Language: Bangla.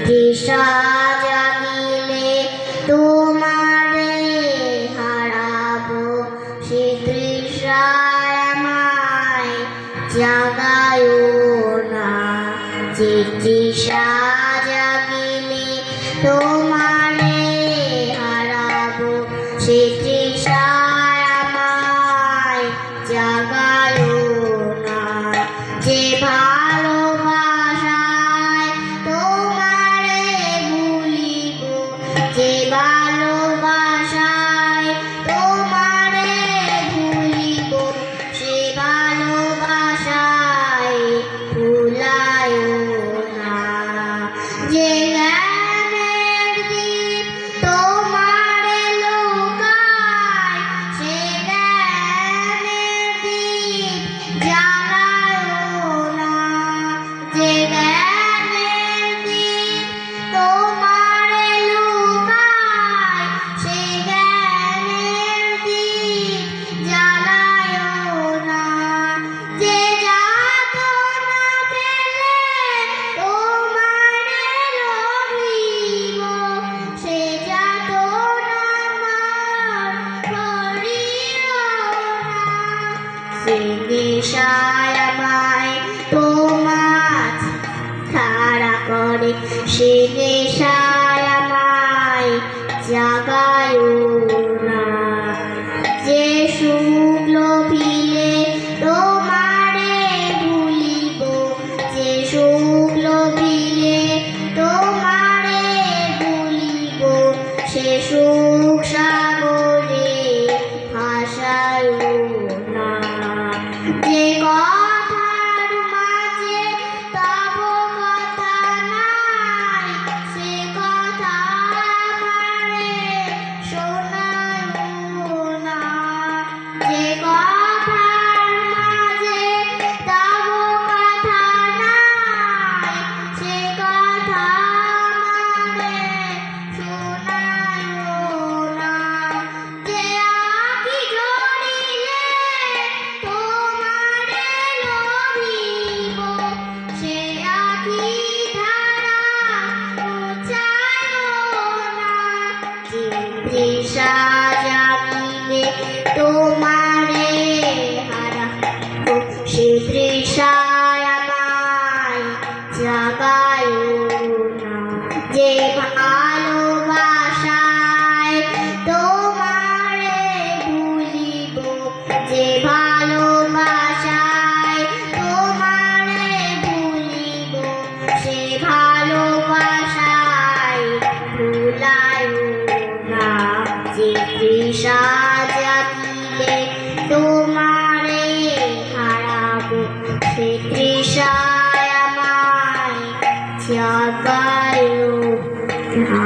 তৃষা জাগিলে তোমারে হারাবো, সে তৃষায় আমায় জাগায়ো না। যে তৃষা জাগিলে তোমারে হারাবো, সে তৃষায় আমায় জাগায়ো না। যে ভালোবাসায় তোমারে ভুলিব, যে ভালোবাসায় তোমারে ভুলিব, সে ভালোবাসায় ভুলায়ো না। যে জ্ঞানের দীপ তোমারে লোকায়, সে জ্ঞানের দীপ জ্বালায়ো না। যে জ্ঞানের দীপ তোমারে লোকায়, সে জ্ঞানের দীপ জ্বালায়ো না। যে যাতনা পেলে তোমারে লভিব, সে যাতনা আমার করিও না। সে নেশায় আমায় তোমার তাড়া করে, সে নেশায় আমায় জাগায়ো না। যে সুখ লোভিলে তোমারে ভুলিব, যে সুখ লোভিলে তোমারে ভুলিব, সে সুখ সাগরে ভাসায়ো না। যে কথার মাঝে তব কথা নাই, সে কথা আমারে শোনায়ো না। যে কথার মাঝে তব কথা নাই, সে কথা আমারে শোনায়ো না। যে আঁখি ঝরিলে তোমারে লভিব, সে আঁখি ধারা মুছায়ো না। যে তৃষা জাগিলে তোমারে হারাবো, সে তৃষায় আমায় জাগায়ো না। যে ভালোবাসায় তোমারে ভুলিব, যে ভালোবাসায় তোমারে ভুলিব, সে ভালোবাসায় ভুলায়ো না। যে তৃষা জাগিলে তোমারে হারাবো, সে তৃষায় আমায় জাগায়ো না।